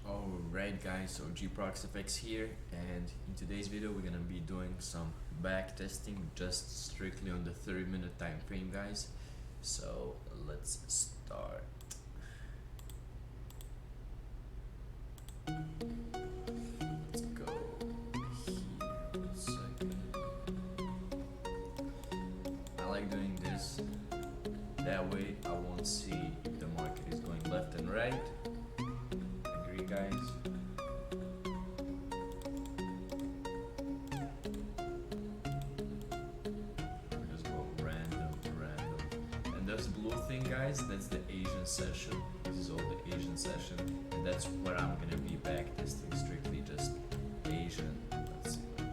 Alright guys, so GProxFX here, and in today's video we're gonna be doing some back testing just strictly on the 30-minute time frame, guys. So let's start. Let's go here 1 second. I like doing this, that way I won't see if the market is going left and right. Agree, guys? Just go random. And this blue thing, guys, that's the Asian session. This is all the Asian session, and that's what I'm gonna be back testing, strictly just Asian. Let's see what it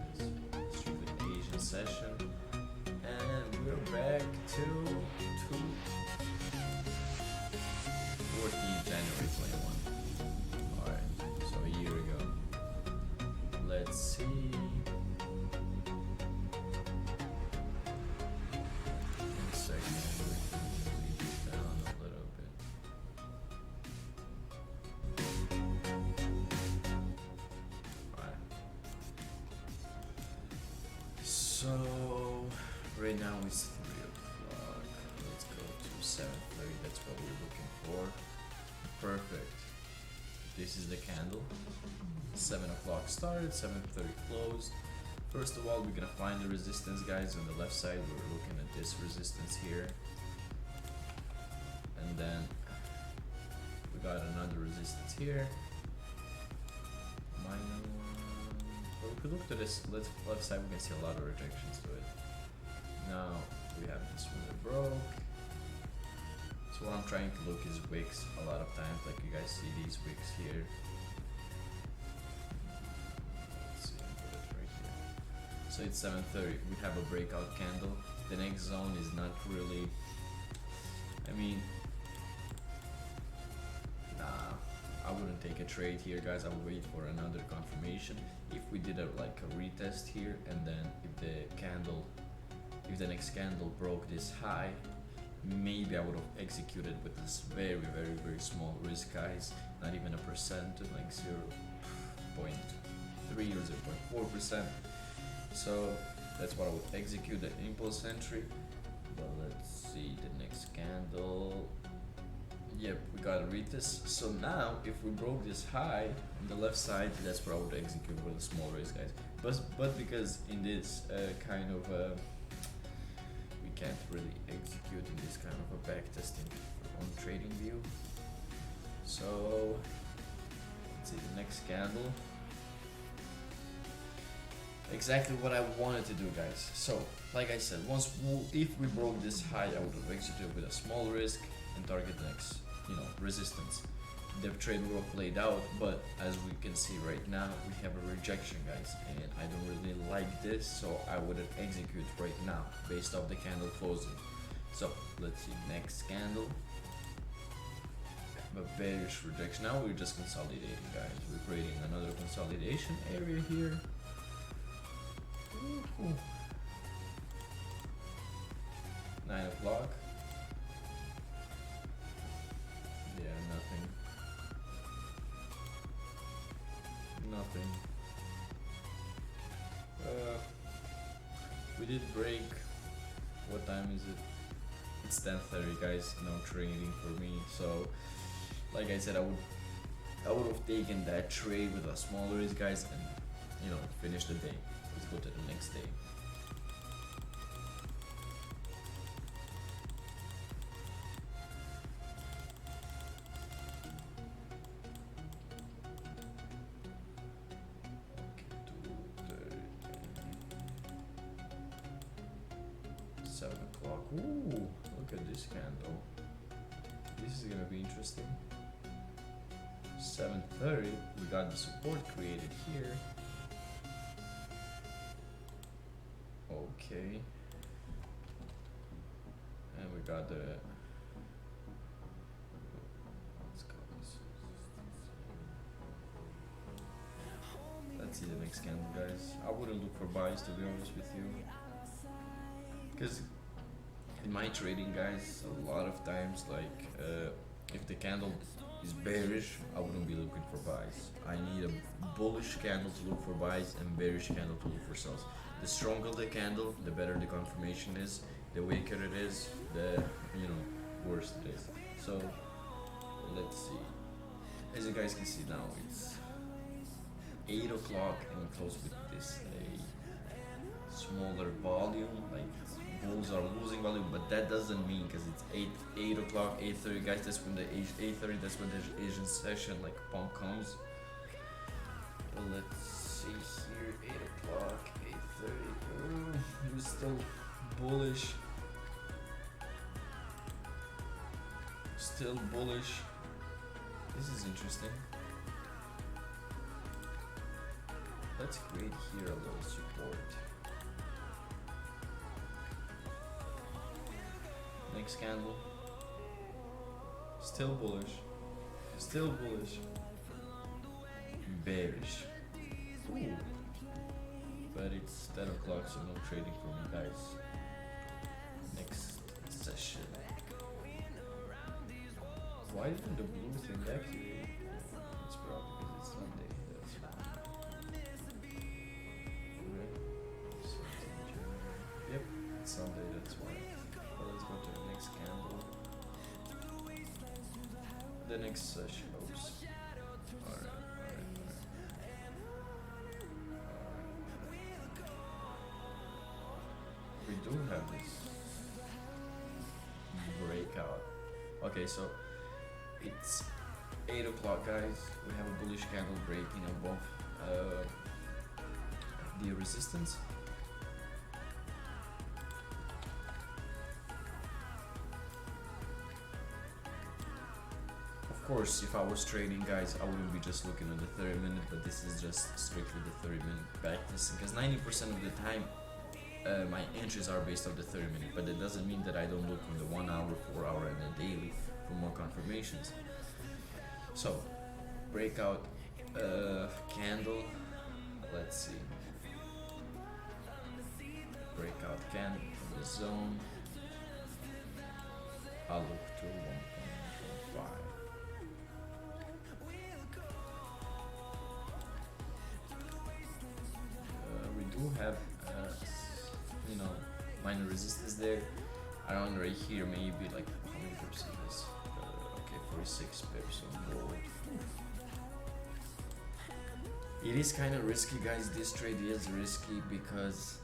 is. Strictly Asian session. And we're back to 14th January 21. Alright, so a year ago. Let's see. One second, leave this down a little bit. Alright. So right now it's 3 o'clock. Let's go to 7:30. That's what we're looking for. Perfect. This is the candle. 7 o'clock started, 7:30 closed. First of all, we're gonna find the resistance, guys. On the left side, we're looking at this resistance here. And then we got another resistance here. Minor one. But if we look to this left side, we can see a lot of rejections to it. Now we have this one that broke. So what I'm trying to look is wicks a lot of times, like you guys see these wicks here. Let's see, I'll put it right here. So it's 7:30, we have a breakout candle. The next zone is not really, I mean, nah, I wouldn't take a trade here, guys. I would wait for another confirmation. If we did a retest here, and then if the next candle broke this high, maybe I would have executed with this very small risk, guys. Not even a percent, like 0.3 or 0.4%. So that's what I would execute, the impulse entry. But let's see the next candle. Yep, we got a retest. So now if we broke this high on the left side, that's where I would execute with a small risk, guys. But because in this kind of we can't really execute in this kind of a back testing on trading view. So let's see the next candle. Exactly what I wanted to do, guys. So like I said, if we broke this high, I would have executed with a small risk and target the next resistance. The trade would have played out, but as we can see right now, we have a rejection, guys, and I don't really like this, so I wouldn't execute right now based off the candle closing. So let's see next candle. A bearish rejection. Now we're just consolidating, guys. We're creating another consolidation area here. Ooh. 9 o'clock. Yeah, nothing. We did break. What time is it? It's 10:30, guys. No trading for me. So like I said, I would have taken that trade with a smaller risk, guys, and finish the day. Let's go to the next day. Okay, 7 o'clock. Ooh, look at this candle. This is gonna be interesting. 7:30, we got the support created here. Okay. And we got the, let's go. Let's see the next candle, guys. I wouldn't look for buys, to be honest with you, because in my trading, guys, a lot of times, like if the candle is bearish, I wouldn't be looking for buys. I need a bullish candle to look for buys and bearish candle to look for sells. The stronger the candle, the better the confirmation is. The weaker it is, the worse it is. So let's see. As you guys can see now, it's 8 o'clock and we close with this a smaller volume. Like bulls are losing volume, but that doesn't mean because it's 8 o'clock, 8:30, guys. That's when the 8:30. That's when the Asian session like pump comes. But let's see here, 8 o'clock, 8:30. It was still bullish. Still bullish. This is interesting. Let's create here a little support. Next candle. Still bullish. Still bullish. Bearish. Ooh. But it's 10 o'clock, so no trading for me, guys. Next session. Why didn't the blue thing activate? It's probably because it's Sunday. That's why. Yep, it's Sunday, that's why. Well, let's go to the next candle. The next session. Oops. Alright. We do have this breakout. Okay, so it's 8 o'clock, guys. We have a bullish candle breaking above the resistance. Of course, if I was trading, guys, I wouldn't be just looking at the 30 minute, but this is just strictly the 30 minute backtesting, because 90% of the time my entries are based on the 30 minute, but it doesn't mean that I don't look on the 1 hour, 4 hour, and the daily for more confirmations. So, breakout candle, let's see. Breakout candle from the zone. I'll look to 1.15. We do have minor resistance there. Around right here, maybe like how many pips is this? Okay, 46 pips on gold. It is kind of risky, guys. This trade is risky because,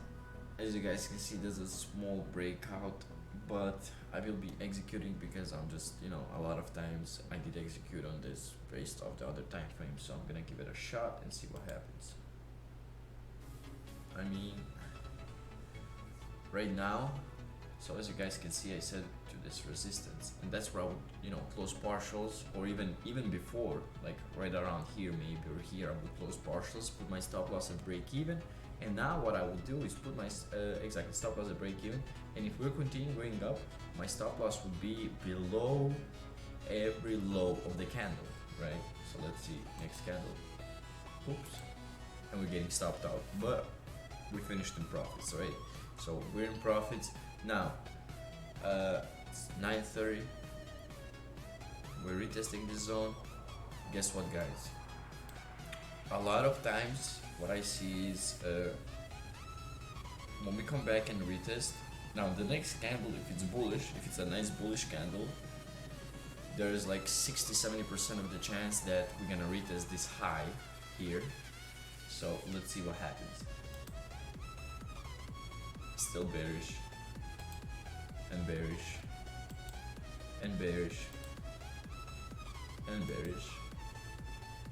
as you guys can see, there's a small breakout, but I will be executing because I'm just, a lot of times I did execute on this based off the other time frame, so I'm gonna give it a shot and see what happens. I mean, right now, so as you guys can see, I set to this resistance, and that's where I would, close partials, or even before, like right around here maybe, or here, I would close partials, put my stop loss at break even, and now what I will do is put my exactly stop loss at break even, and if we're continuing going up, my stop loss would be below every low of the candle, right? So let's see, next candle, oops, and we're getting stopped out, but we finished in profits, right? So we're in profits now. It's 9:30. We're retesting this zone. Guess what, guys? A lot of times, what I see is when we come back and retest. Now, the next candle, if it's bullish, if it's a nice bullish candle, there's like 60-70% of the chance that we're gonna retest this high here. So let's see what happens. Still bearish, and bearish, and bearish, and bearish,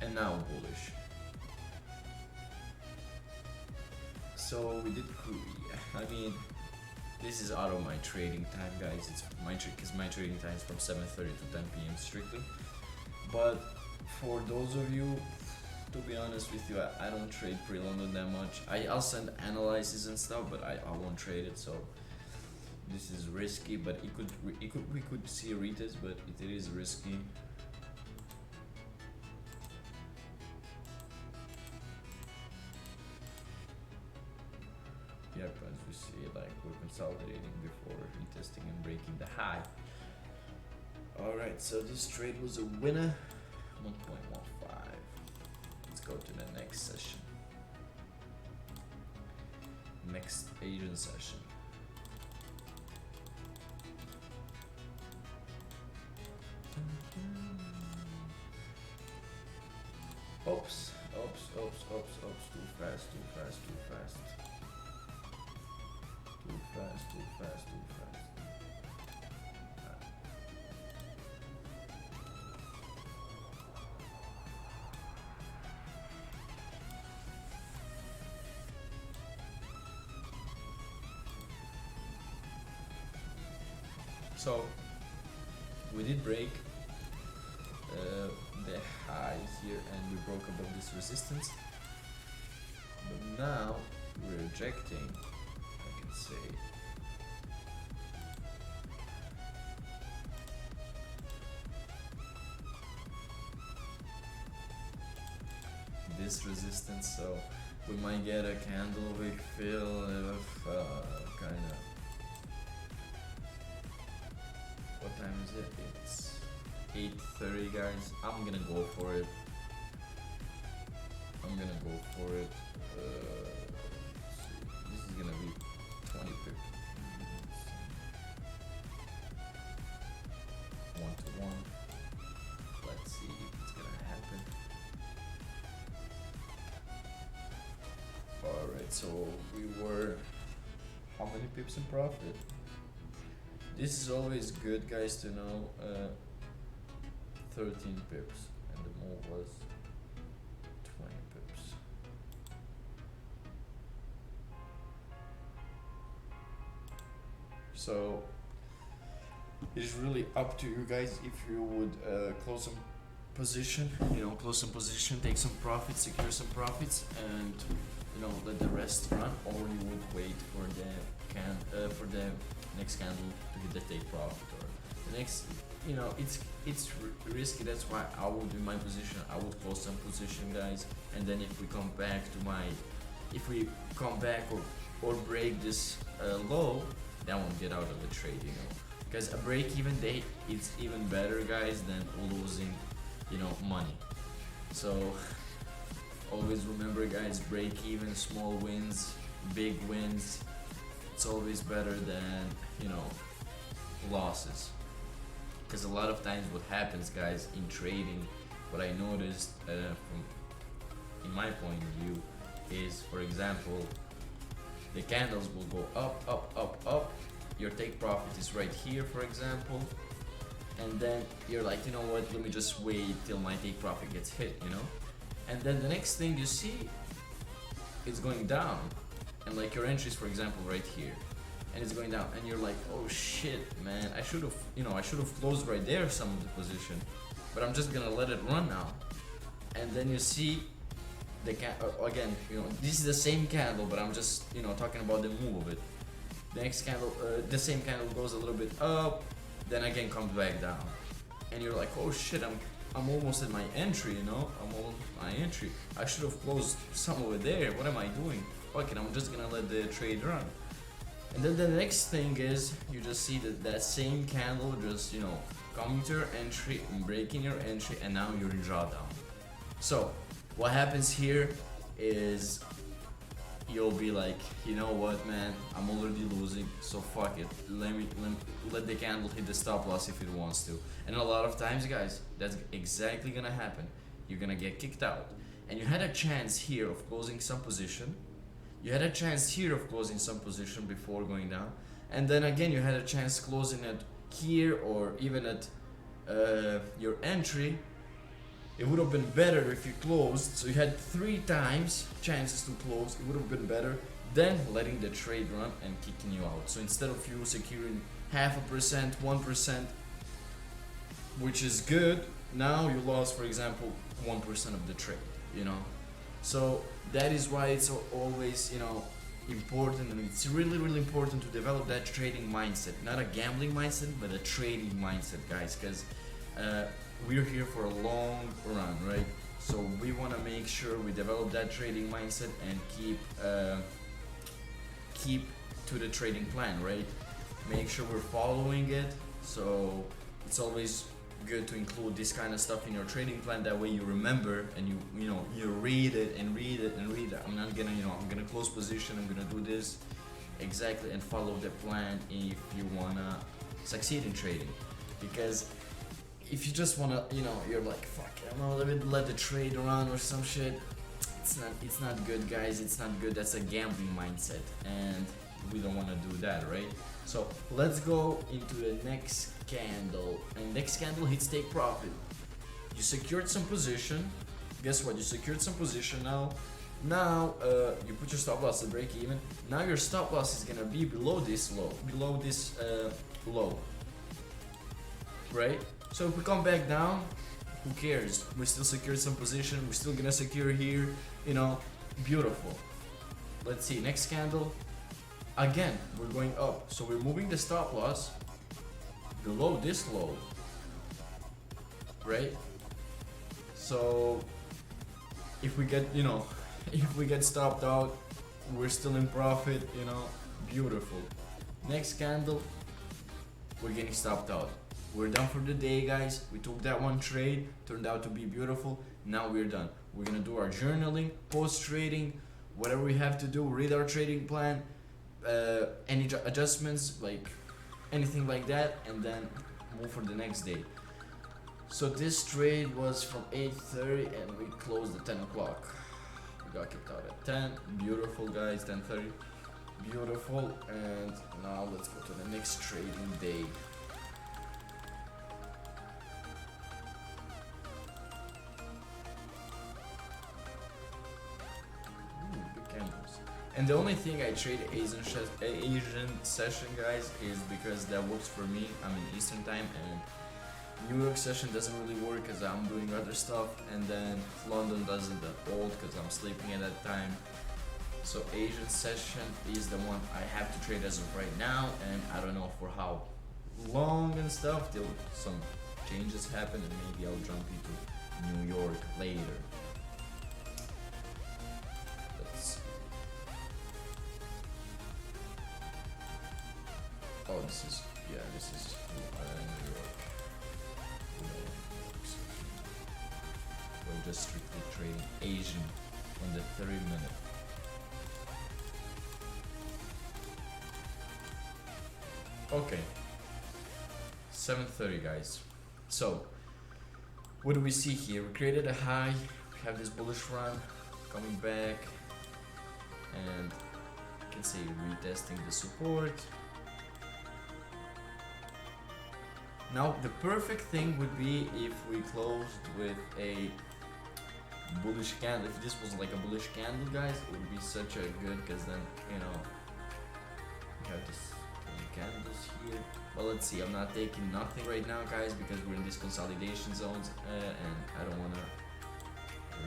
and now bullish. So we did I mean, this is out of my trading time, guys. It's my because my trading time is from 7:30 to 10 p.m. strictly. But for those of you, to be honest with you, I don't trade pre-London that much. I'll send analysis and stuff, but I won't trade it. So this is risky, but we could see a retest, but it is risky. Yep, as we see, like we're consolidating before retesting and breaking the high. All right, so this trade was a winner. 1.15. Let's go to the next session. Next Asian session. Oops, too fast. So we did break the high here and we broke above this resistance, but now we're rejecting, I can say, this resistance, so we might get a candle wick fill of kinda. What time is it? It's 8:30, guys. I'm gonna go for it. Let's see. This is gonna be 20 pips. 1-to-1. Let's see if it's gonna happen. Alright, so we were how many pips in profit? This is always good, guys, to know. 13 pips, and the move was 20 pips. So it's really up to you guys if you would close some position, take some profits, secure some profits, and let the rest run, or you would wait for the next candle to hit the take profit, or the next. It's risky. That's why I would, in my position, I would close some position, guys, and then if we come back or break this low, then we'll get out of the trade, because a break even day, it's even better, guys, than losing money. So always remember, guys, break even, small wins, big wins, it's always better than losses. Because a lot of times what happens, guys, in trading, what I noticed in my point of view is, for example, the candles will go up, your take profit is right here, for example, and then you're like, you know what, let me just wait till my take profit gets hit, and then the next thing you see, it's going down, and like your entries, for example, right here, and it's going down, and you're like, oh shit, man, I should have closed right there some of the position, but I'm just gonna let it run now. And then you see the again, this is the same candle, but I'm just talking about the move of it. The next candle, the same candle goes a little bit up, then again comes back down, and you're like, oh shit, I'm almost at my entry, I'm almost at my entry. I should have closed some over there. What am I doing? Fuck it, I'm just gonna let the trade run. And then the next thing is, you just see that same candle just, coming to your entry, breaking your entry, and now you're in drawdown. So what happens here is you'll be like, you know what, man, I'm already losing, so fuck it. Let the candle hit the stop loss if it wants to. And a lot of times, guys, that's exactly gonna happen. You're gonna get kicked out. And you had a chance here of closing some position. You had a chance here of closing some position before going down, and then again you had a chance closing it here or even at your entry. It would have been better if you closed, so you had 3 times chances to close. It would have been better than letting the trade run and kicking you out. So instead of you securing 0.5%, 1%, which is good, now you lost, for example, 1% of the trade, So that is why it's always, important, and it's really important to develop that trading mindset, not a gambling mindset, but a trading mindset, guys, because we're here for a long run, right? So we want to make sure we develop that trading mindset and keep to the trading plan, right? Make sure we're following it, so it's always good to include this kind of stuff in your trading plan. That way you remember and you read it and read it and read it. I'm not gonna I'm gonna close position, I'm gonna do this exactly and follow the plan if you wanna succeed in trading. Because if you just wanna you're like, fuck, I'm gonna let the trade run or some shit, it's not good, guys. It's not good. That's a gambling mindset and we don't want to do that, right? So let's go into the next candle, and next candle hits take profit. You secured some position. Guess what? You secured some position. Now you put your stop loss to break even. Now your stop loss is gonna be below this low, right? So if we come back down, who cares? We still secured some position. We're still gonna secure here, beautiful. Let's see, next candle. Again, we're going up, so we're moving the stop loss below this low, right? So if we get, if we get stopped out, we're still in profit, beautiful. Next candle, we're getting stopped out. We're done for the day, guys. We took that one trade, turned out to be beautiful. Now we're done. We're gonna do our journaling, post trading, whatever we have to do, read our trading plan, any adjustments, like anything like that, and then move for the next day. So this trade was from 8:30 and we closed at 10 o'clock. We got kicked out at 10. Beautiful, guys. 10:30. Beautiful. And now let's go to the next trading day. And the only thing I trade Asian session, guys, is because that works for me. I'm in Eastern time, and New York session doesn't really work because I'm doing other stuff, and then London doesn't at all because I'm sleeping at that time. So Asian session is the one I have to trade as of right now, and I don't know for how long and stuff till some changes happen, and maybe I'll jump into New York later. Oh, this is New York. We're just strictly trading Asian on the 30-minute. Okay, 7:30, guys. So, what do we see here? We created a high. We have this bullish run coming back, and you can see retesting the support. Now the perfect thing would be if we closed with a bullish candle. If this was like a bullish candle, guys, it would be such a good, because then we have this candles here. But let's see, I'm not taking nothing right now, guys, because we're in these consolidation zones, and I don't want to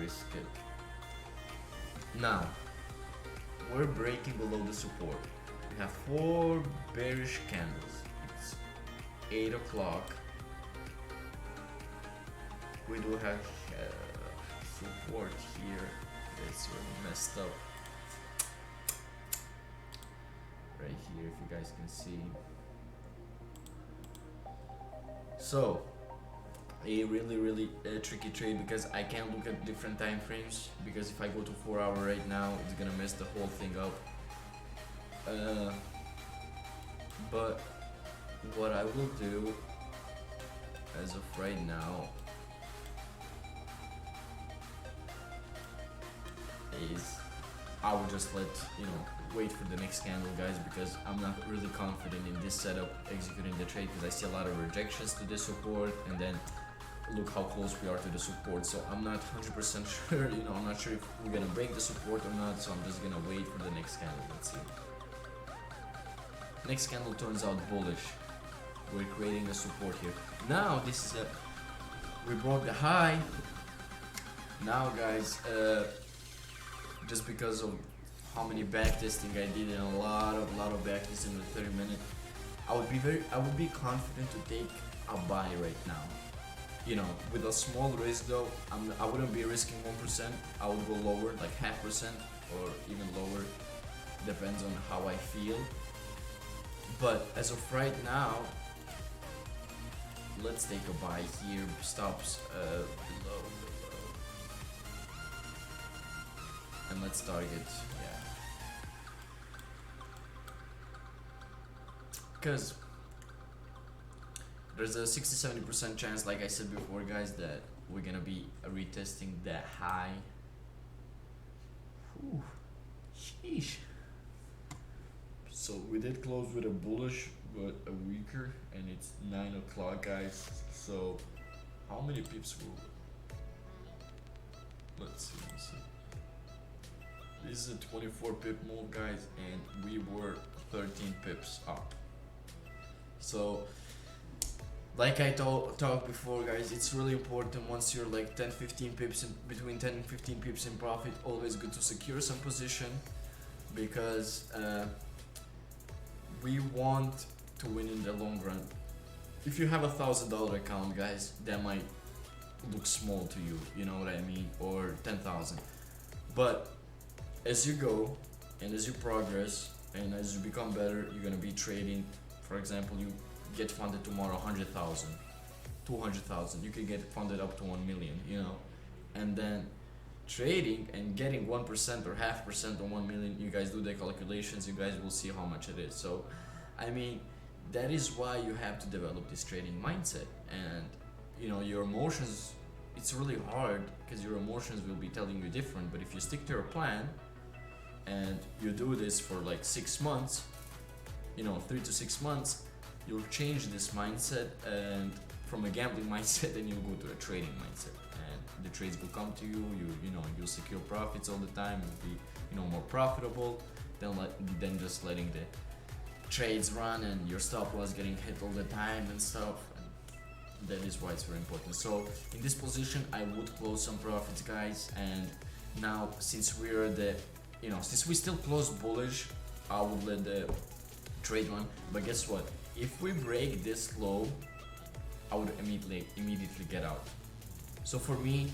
risk it. Now we're breaking below the support. We have 4 bearish candles. 8 o'clock. We do have support here. It's really messed up right here, if you guys can see. So a really tricky trade, because I can't look at different time frames, because if I go to 4 hour right now, it's gonna mess the whole thing up. But what I will do as of right now is I will just wait for the next candle, guys, because I'm not really confident in this setup executing the trade, because I see a lot of rejections to the support, and then look how close we are to the support. So I'm not 100% sure, I'm not sure if we're gonna break the support or not, so I'm just gonna wait for the next candle. Let's see. Next candle turns out bullish. We're creating a support here. Now this is we broke the high. Now, guys, just because of how many backtesting I did, and a lot of backtesting in the 30-minute, I would be confident to take a buy right now. With a small risk though. I wouldn't be risking 1%. I would go lower, like 0.5% or even lower. Depends on how I feel. But as of right now, let's take a buy here. Stops below, and let's target, yeah, because there's a 60-70% chance, like I said before, guys, that we're gonna be retesting that high. Whew. Sheesh. So we did close with a bullish, but a weaker, and it's 9 o'clock, guys. So how many pips will? Let's see. This is a 24 pip move, guys, and we were 13 pips up. So, like I talked before, guys, it's really important once you're like 10-15 pips in between 10 and 15 pips in profit. Always good to secure some position, because we want to win in the long run. If you have $1,000 account, guys, that might look small to you, you know what I mean, or 10,000. But as you go and as you progress and as you become better, you're gonna be trading. For example, you get funded tomorrow 100,000, 200,000. You can get funded up to 1 million, you know, and then trading and getting 1% or 0.5% on 1 million. You guys do the calculations. You guys will see how much it is. So, I mean, that is why you have to develop this trading mindset. And you know, your emotions. It's really hard because your emotions will be telling you different. But if you stick to your plan and you do this for like 6 months, you know, 3 to 6 months, you'll change this mindset, and from a gambling mindset, then you'll go to a trading mindset, and the trades will come to you. You know, you'll secure profits all the time. You'll be, you know, more profitable than just letting the trades run and your stop loss getting hit all the time and stuff. And that is why it's very important. So in this position, I would close some profits, guys. And now, since we're since we still close bullish, I would let the trade run. But guess what? If we break this low, I would immediately get out. So for me,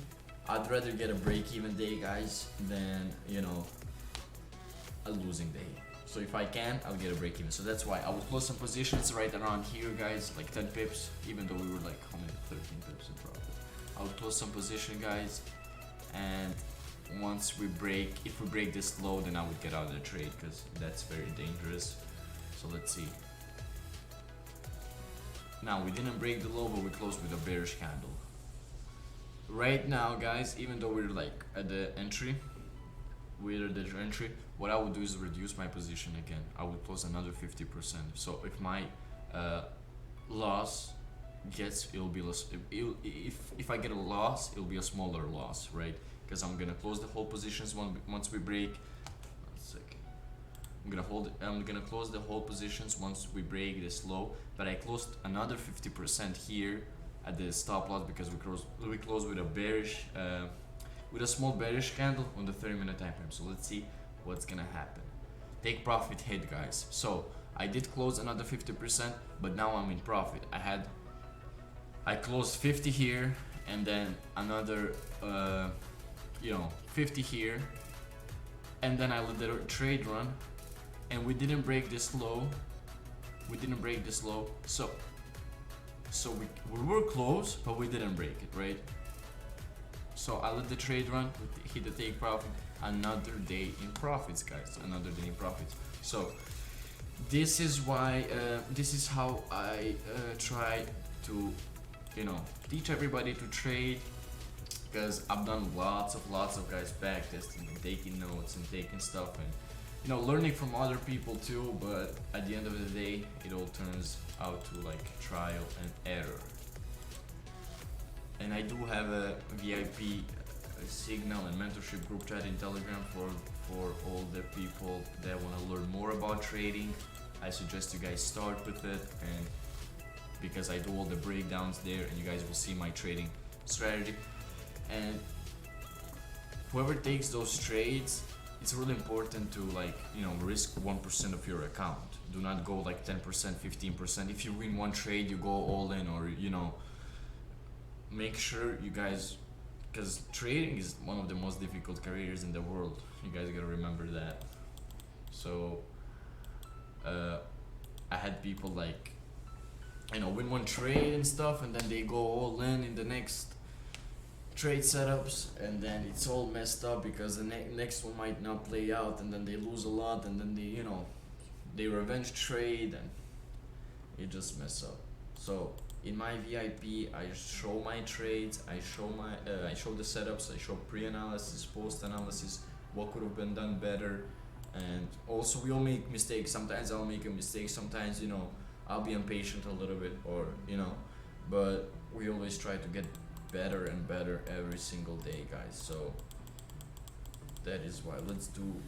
I'd rather get a break-even day, guys, than, you know, a losing day. So if I can, I'll get a break-even. So that's why I would close some positions right around here, guys, like 10 pips, even though we were like, how many? 13 pips in profit. I would close some position, guys, and once we break, if we break this low, then I would get out of the trade, because that's very dangerous. So let's see. Now, we didn't break the low, but we closed with a bearish candle. Right now, guys, even though we're like at the entry, what I would do is reduce my position again. I would close another 50%. So if my loss gets, it'll be less. If I get a loss, it'll be a smaller loss, right? Because I'm gonna close the whole positions once we break. One second. I'm gonna close the whole positions once we break this low. But I closed another 50% here at the stop loss, because we closed with a bearish, with a small bearish candle on the 30-minute time frame. So let's see what's gonna happen. Take profit hit, guys. So I did close another 50%, but now I'm in profit. I closed 50 here, and then another 50 here, and then I let the trade run, and we didn't break this low. So we were close, but we didn't break it, right? So I let the trade run, hit the take profit. Another day in profits, guys. Another day in profits. So this is why, this is how I try to, teach everybody to trade, because I've done lots of guys backtesting and taking notes and taking stuff and learning from other people too. But at the end of the day, it all turns out to like trial and error. And I do have a VIP signal and mentorship group chat in Telegram for all the people that want to learn more about trading. I suggest you guys start with it, and because I do all the breakdowns there, and you guys will see my trading strategy. And whoever takes those trades, it's really important to risk 1% of your account. Do not go like 10%, 15%. If you win one trade, you go all in, or make sure you guys, because trading is one of the most difficult careers in the world. You guys gotta remember that. So I had people like you know, win one trade and stuff, and then they go all in the next trade setups, and then it's all messed up because the next one might not play out, and then they lose a lot, and then they, you know, they revenge trade, and it just mess up. So in my VIP, I show my trades, I show the setups, I show pre-analysis, post-analysis, what could have been done better, and also we all make mistakes. Sometimes I'll make a mistake, sometimes, you know, I'll be impatient a little bit, or you know, but we always try to get better and better every single day, guys. So that is why. Let's do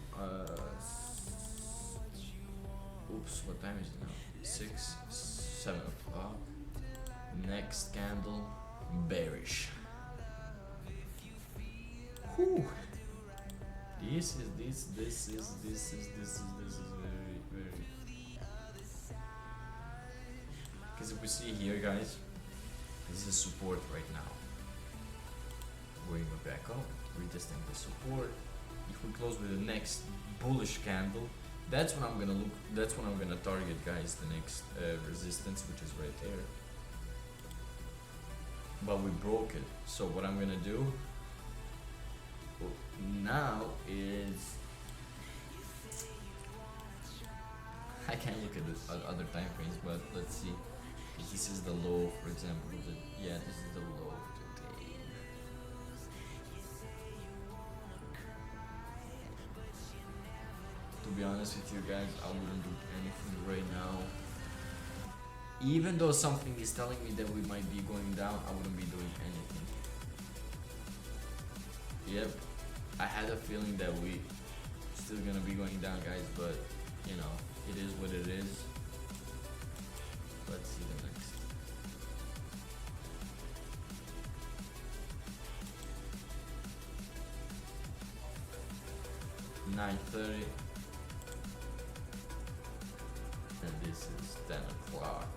oops, what time is it now? 6, 7 o'clock. Next candle, bearish. Whew. This is very. Because if we see here, guys, this is support right now. Going back up, retesting the support. If we close with the next bullish candle, that's when I'm gonna look. That's when I'm gonna target, guys. The next resistance, which is right there. But we broke it. So what I'm gonna do now is I can't look at the other time frames, but let's see. This is the low, for example. Yeah, this is the low today. To be honest with you guys, I wouldn't do anything right now. Even though something is telling me that we might be going down, I wouldn't be doing anything. Yep, I had a feeling that we still gonna be going down, guys, but you know, it is what it is. Let's see the next. $9:30, and this is 10 o'clock.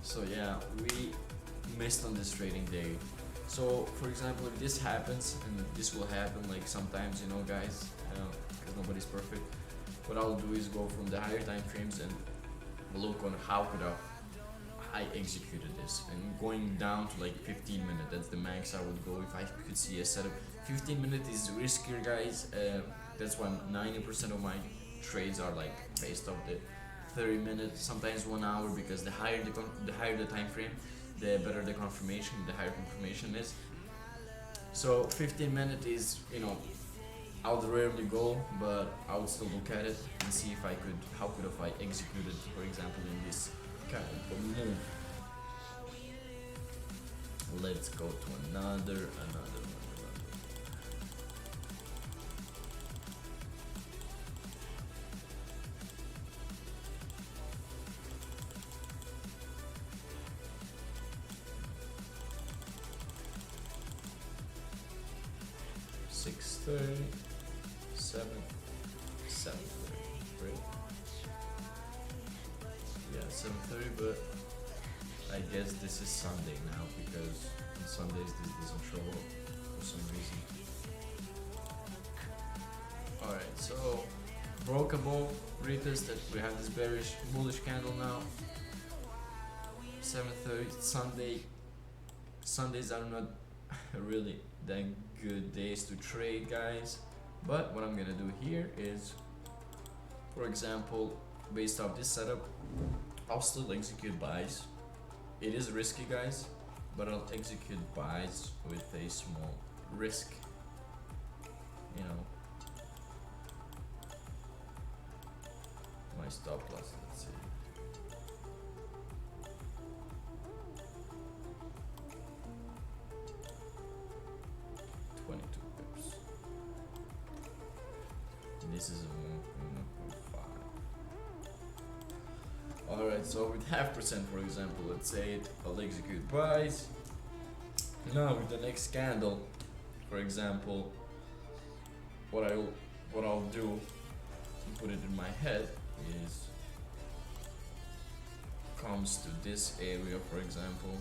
So yeah, we missed on this trading day. So for example, if this happens, and this will happen like sometimes, you know, guys, because nobody's perfect, what I'll do is go from the higher time frames and look on how could I executed this, and going down to like 15 minutes, that's the max I would go if I could see a setup. 15 minutes is riskier, guys. That's why 90% of my trades are like based off the 30 minutes, sometimes 1 hour, because the higher the time frame, the better the confirmation, the higher confirmation is. So 15 minutes is, you know, I would rarely go, but I would still look at it and see if how could I execute it, for example, in this kind of move. Let's go to another one. 6:30, 7:30, right? Yeah, 7:30, but I guess this is Sunday now, because on Sundays this doesn't show up for some reason. Alright, so broke a ball, retested, we have this bullish candle now. 7:30, Sunday. Sundays are not really that good days to trade, guys, but what I'm gonna do here is, for example, based off this setup, I'll still execute buys. It is risky, guys, but I'll execute buys with a small risk, you know. My stop loss, let's see. This is a 1.5. Alright, so with 0.5%, for example, let's say I'll execute buys. Now with the next candle, for example, what I'll do, put it in my head, is comes to this area, for example,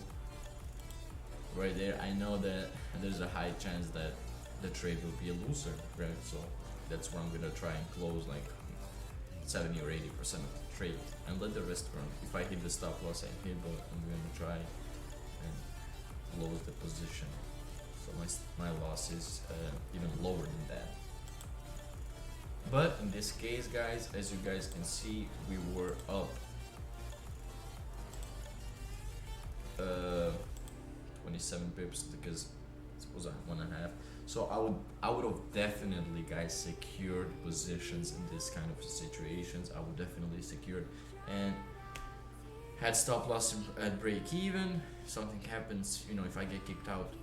right there. I know that there's a high chance that the trade will be a loser, right? So that's where I'm gonna try and close, like 70 or 80% of the trade and let the rest run. If I hit the stop loss, I hit, but I'm gonna try and close the position. So my loss is even lower than that. But in this case, guys, as you guys can see, we were up 27 pips because it was 1.5. So I would have definitely, guys, secured positions in this kind of situations. I would definitely secured and had stop loss at break even. Something happens, you know, if I get kicked out,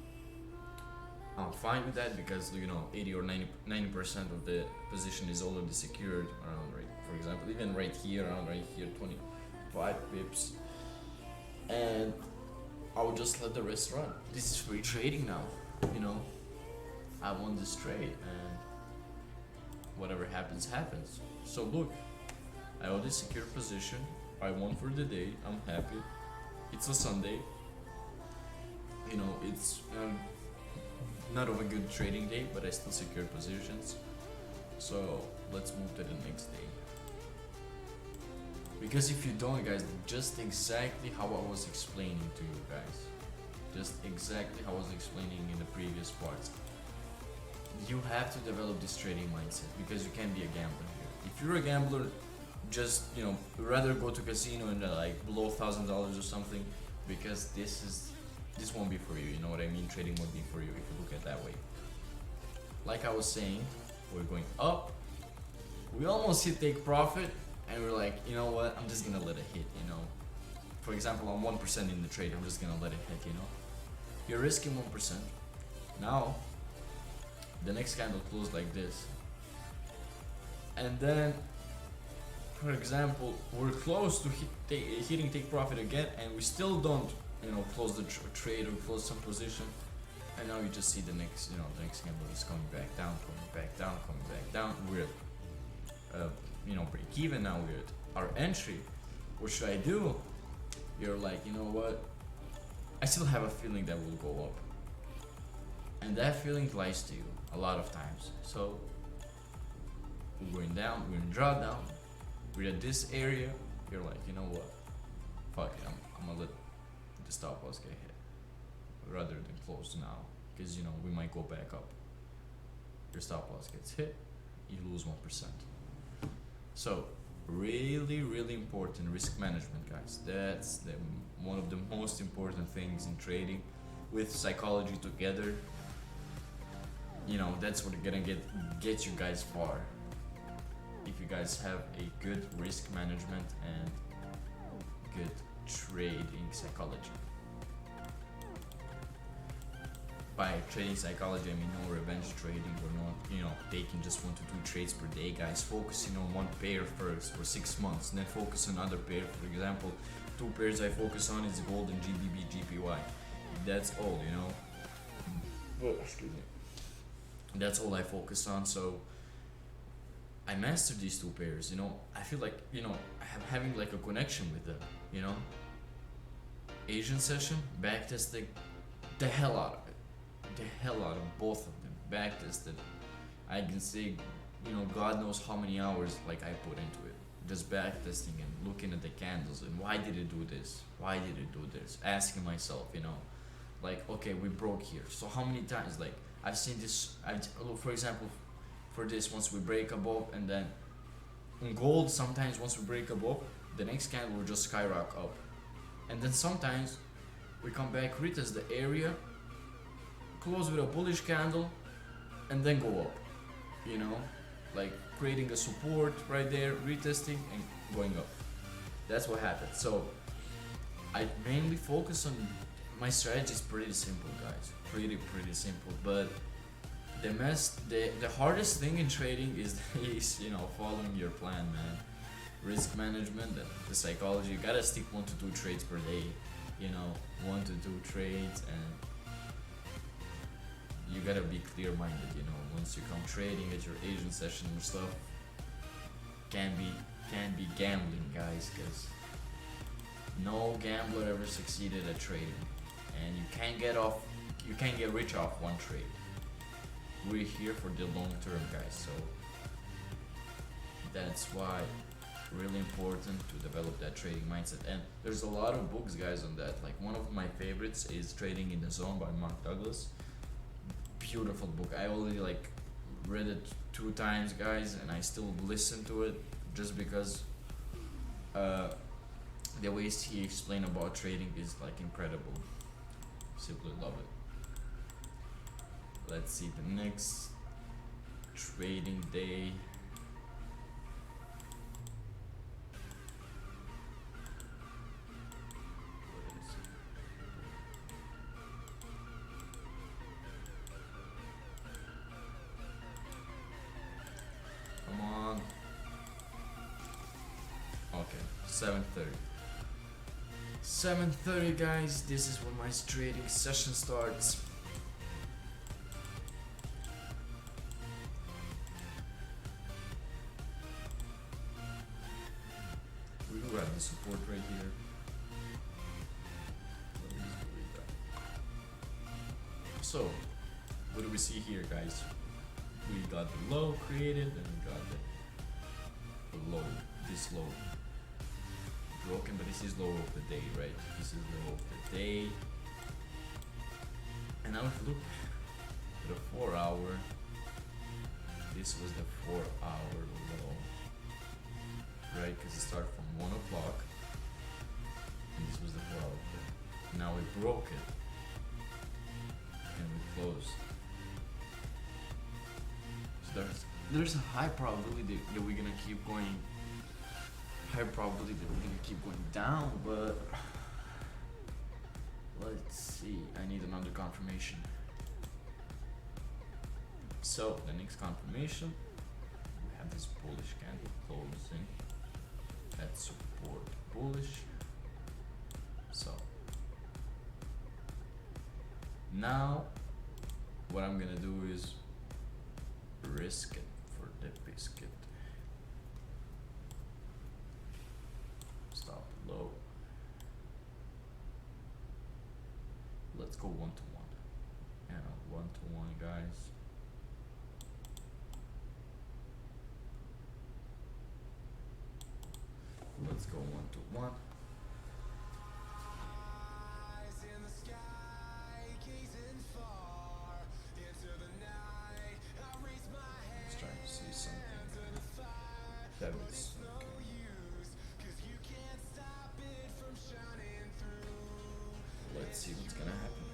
I'm fine with that because, you know, 80 or 90% of the position is already secured around, right, for example, even right here, around right here, 25 pips, and I would just let the rest run. This is free trading now, you know. I won this trade and whatever happens, happens. So look, I already secured position. I won for the day. I'm happy. It's a Sunday. You know, it's not of a good trading day, but I still secured positions. So let's move to the next day. Because if you don't, guys, just exactly how I was explaining to you guys, just exactly how I was explaining in the previous parts, you have to develop this trading mindset because you can't be a gambler here. If you're a gambler, just, you know, rather go to casino and like below $1,000 or something, because this won't be for you. You know what I mean? Trading won't be for you if you look at it that way. Like I was saying, we're going up. We almost hit take profit, and we're like, you know what? I'm just gonna let it hit. You know, for example, I'm 1% in the trade. I'm just gonna let it hit. You know, you're risking 1%. Now, the next candle closed like this, and then, for example, we're close to hitting take profit again, and we still don't, you know, close the trade or close some position, and now you just see the next, you know, the next candle is coming back down, coming back down, coming back down. We're at, you know, break even now. We're at our entry. What should I do? You're like, you know what? I still have a feeling that will go up, and that feeling lies to you a lot of times. So we're going down, we're in drawdown, we're at this area. You're like, you know what? Fuck it, I'm gonna let the stop loss get hit rather than close now, because, you know, we might go back up. Your stop loss gets hit, you lose 1%. So really, really important risk management, guys. That's one of the most important things in trading, with psychology together. You know, that's what gonna get you guys far. If you guys have a good risk management and good trading psychology. By trading psychology, I mean no revenge trading. We're not, you know, taking just 1 to 2 trades per day, guys. Focusing on one pair first for 6 months, then focus on another pair. For example, 2 pairs I focus on is gold and GBP, GPY. That's all, you know. Oh, excuse me. That's all I focus on. So I mastered these 2 pairs, you know. I feel like, you know, having like a connection with them, you know. Asian session, backtesting, the hell out of it. The hell out of both of them. Backtested, I can say, you know, God knows how many hours like I put into it. Just backtesting and looking at the candles and why did it do this? Why did it do this? Asking myself, you know, like, okay, we broke here. So how many times, like, I've seen this, look, for example, for this, once we break above, and then in gold, sometimes once we break above, the next candle will just skyrocket up. And then sometimes we come back, retest the area, close with a bullish candle, and then go up, you know, like creating a support right there, retesting and going up. That's what happens. So I mainly focus on, my strategy is pretty simple, guys, pretty simple, but the hardest thing in trading is you know, following your plan, man. Risk management and the psychology. You gotta stick 1 to 2 trades per day, you know, 1 to 2 trades, and you gotta be clear-minded, you know. Once you come trading at your Asian session and stuff, can be gambling, guys, because no gambler ever succeeded at trading, and you can't get rich off one trade. We're here for the long term, guys, so that's why Really important to develop that trading mindset. And there's a lot of books, guys, on that. Like one of my favorites is Trading in the Zone by Mark Douglas. Beautiful book. I already like read it 2 times, guys, and I still listen to it just because the ways he explained about trading is like incredible. Simply love it. Let's see the next trading day. Come on. Okay, 7:30. 7:30, guys. This is when my trading session starts. We do have the support right here. So, what do we see here, guys? We got the low created, and we got the low, this low broken, but this is low of the day, right? This is low of the day. And now if you look at the 4 hour, this was the 4 hour low, right? Because it started from 1 o'clock, and this was the 4 hour low. Now we broke it, and we closed. So there's a high probability that we're gonna keep going. High probability that we're gonna keep going down, but let's see. I need another confirmation. So the next confirmation, we have this bullish candle closing at support bullish. So now what I'm gonna do is risk it for the biscuit. Stop low. Let's go 1-to-1. Yeah, 1-to-1, guys. Let's go 1-to-1. Let's try to see something that was let's see what's gonna happen.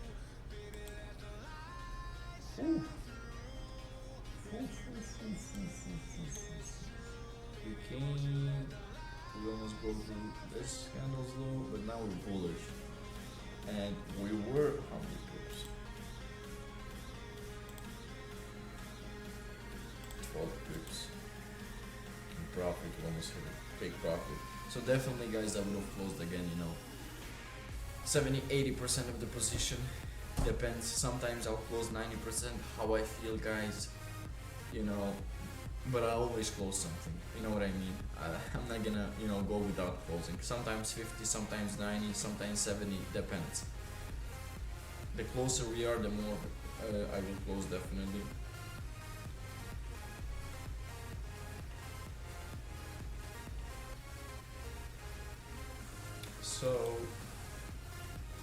Ooh. We almost broke this candle's low, but now we're bullish. And we were how many pips? 12 pips. And profit, we almost hit a big profit. So definitely, guys, I would have closed again, 70-80% of the position. Depends. Sometimes I'll close 90%, how I feel, guys, but I always close something, you know what I mean? I'm not gonna, go without closing. Sometimes 50, sometimes 90, sometimes 70, depends. The closer we are, the more I will close, definitely. So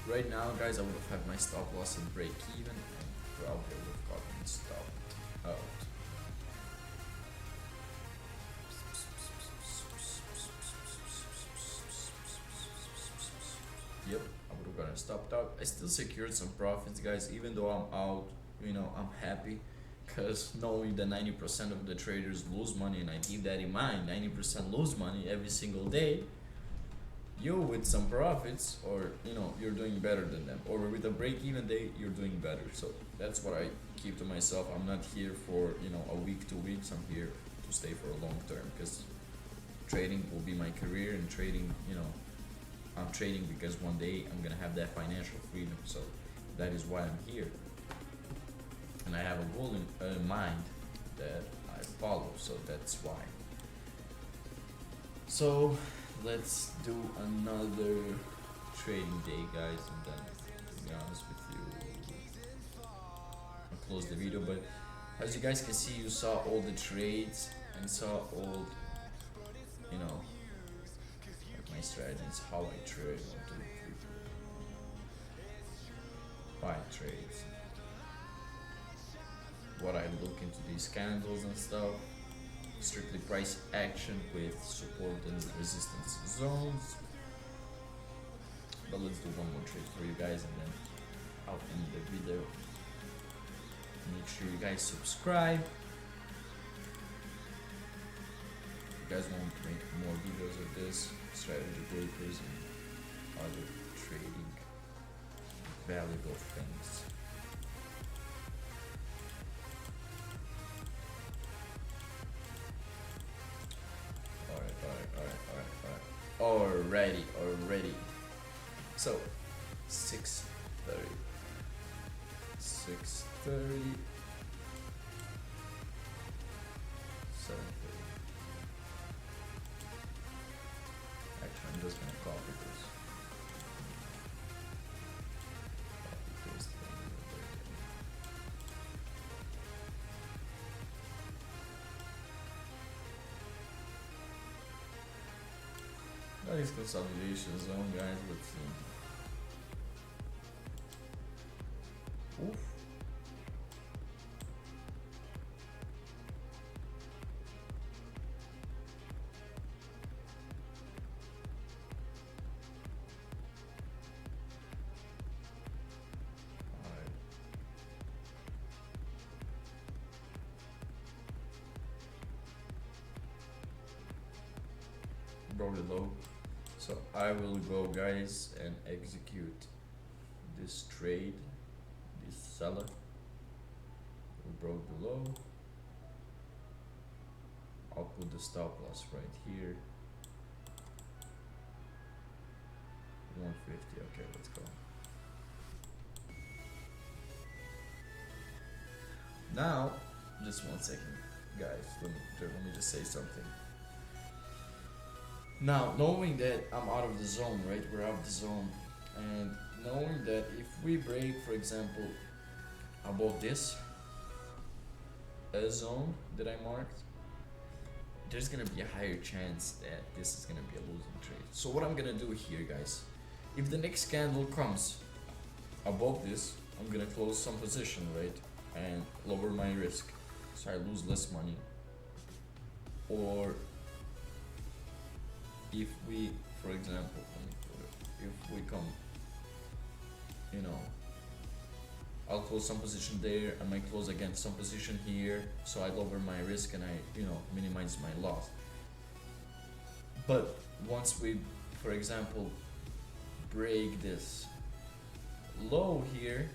right now, guys, I would have had my stop loss and break even, and probably would have gotten stopped out. Yep, I would have gotten stopped out. I still secured some profits, guys, even though I'm out. I'm happy, because knowing that 90% of the traders lose money, and I keep that in mind, 90% lose money every single day. You with some profits, or you're doing better than them, or with a break-even day, you're doing better. So that's what I keep to myself. I'm not here for a week, 2 weeks. I'm here to stay for a long term, because trading will be my career, and trading, I'm trading because one day I'm gonna have that financial freedom. So that is why I'm here, and I have a goal in mind that I follow. So that's why. So let's do another trading day, guys, and then, to be honest with you, I'll close the video. But as you guys can see, you saw all the trades and saw all strategies, how I trade, 5 trades, what I look into these candles and stuff, strictly price action with support and resistance zones. But let's do one more trade for you guys and then I'll end the video. Make sure you guys subscribe. If you guys want to make more videos of this, strategy papers and other trading valuable things. Alrighty. So, 6:30. 6:30. 7:30. Actually, I'm just gonna copy this. Copy paste it. Nice consolidation zone, guys. Let's see. Oof. Alright. Probably low. So I will go, guys, and execute this trade. This seller. We broke the low. I'll put the stop loss right here. 150. Okay, let's go. Now, just 1 second, guys. Let me just say something. Now, knowing that I'm out of the zone, right? We're out of the zone, and knowing that if we break, for example, above this zone that I marked, there's gonna be a higher chance that this is gonna be a losing trade. So what I'm gonna do here, guys, if the next candle comes above this, I'm gonna close some position, right, and lower my risk, so I lose less money. Or if we, for example, if we come, you know, I'll close some position there, I might close again some position here, so I lower my risk and I, you know, minimize my loss. But once we, for example, break this low here,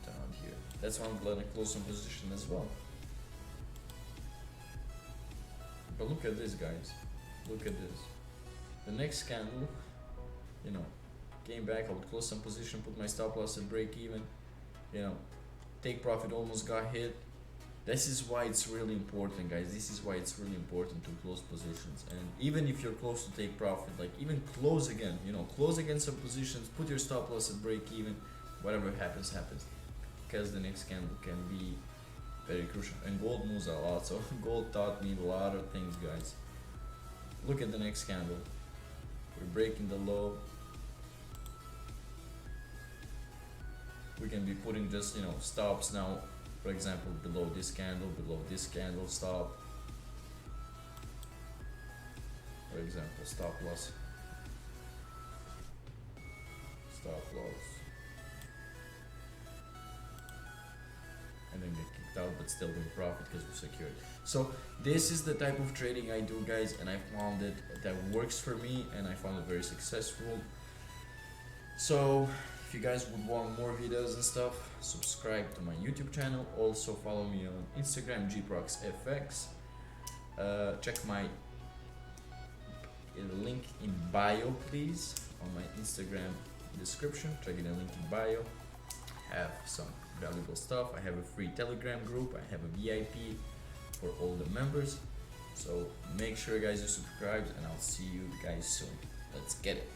down here, that's why I'm gonna close some position as well. But look at this, guys. Look at this. The next candle, you know, came back. I would close some position, put my stop loss at break even. You know, take profit almost got hit. This is why it's really important, guys. This is why it's really important to close positions. And even if you're close to take profit, like even close again. You know, close again some positions. Put your stop loss at break even. Whatever happens, happens. Because the next candle can be very crucial, and gold moves a lot, so gold taught me a lot of things, guys. Look at the next candle. We're breaking the low. We can be putting just, you know, stops now, for example, below this candle stop. For example, stop loss. And then get kicked out, but still doing profit because we secured. So this is the type of trading I do, guys, and I found it that works for me, and I found it very successful. So if you guys would want more videos and stuff, subscribe to my YouTube channel. Also follow me on Instagram, gproxfx. Check my link in bio, please, on my Instagram description. Check the link in bio. Have some valuable stuff. I have a free Telegram group. I have a VIP for all the members. So make sure, guys, you subscribe, and I'll see you guys soon. Let's get it.